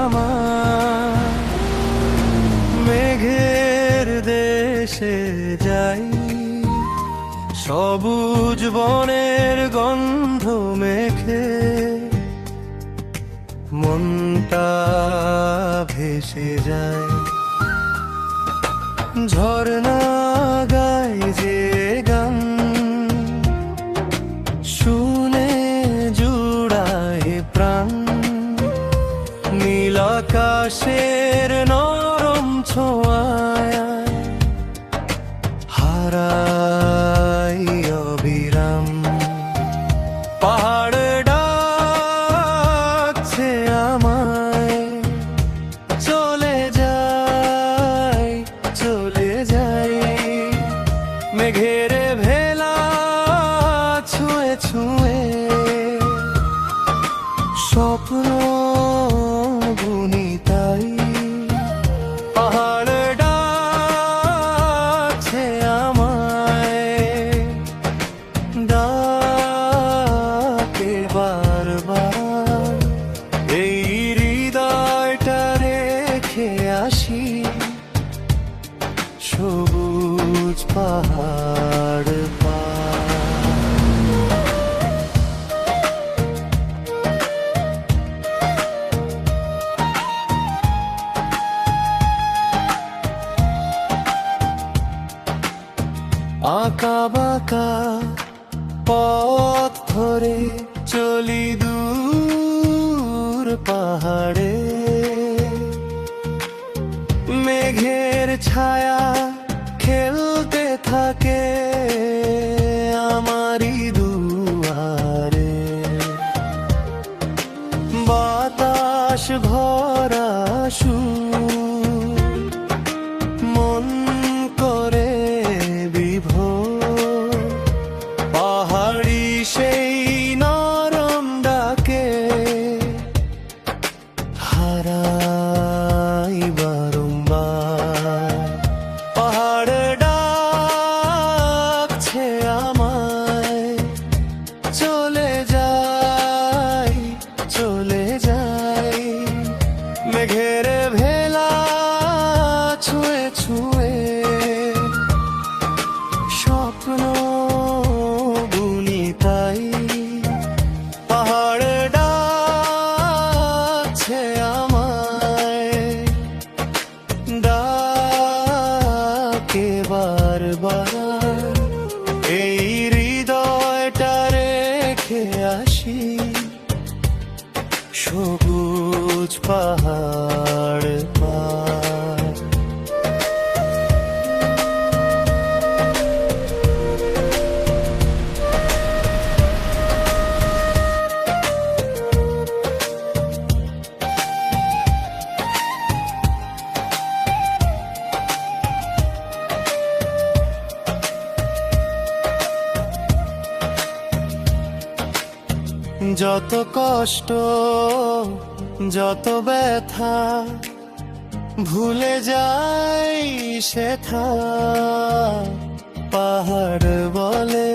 আমার। মেঘের দেশে যাই, সবুজ বনের গন্ধ মেখে মনটা ভেসে যায়। ঝর্ণা গায় যে গান, শুনে জুড়ায় প্রাণ। নীল আকাশের নরম ছোঁয়ায় হারাই অবিরাম। পাহাড় ডাকছে আমায়, চলে যাই চলে যাই। মেঘের ভেলা ছুঁয়ে ছুঁয়ে স্বপ্ন বুনি তাই। পাহাড় ডাকছে আমায়, ডাকে বারবার। এই হৃদয়টা রেখে আসি সবুজ পাহাড় পার। আঁকা বাঁকা পথ ধরে চলি দূর পাহাড়ে। মেঘের ছায়া খেলতে থাকে আমারই দুয়ারে। বাতাস ভরা সুর মন করে বিভোর। পাহাড়ি সেই নরম ডাকে হারাই বারংবার। পাহাড় ডাকছে আমায়, চলে যাই চলে যাই। মেঘের ভেলা ছুঁয়ে ছুঁয়ে স্বপ্ন বুনি তাই। পাহাড় ডাকছে আমায়, ডাকে বারবার। এই হৃদয়টা রেখে আসি সবুজ পাহাড় পার। যত কষ্ট যত ব্যথা ভুলে যাই সেথা। পাহাড় বলে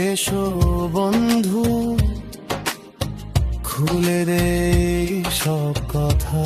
এসো বন্ধু, খুলে দে সব কথা।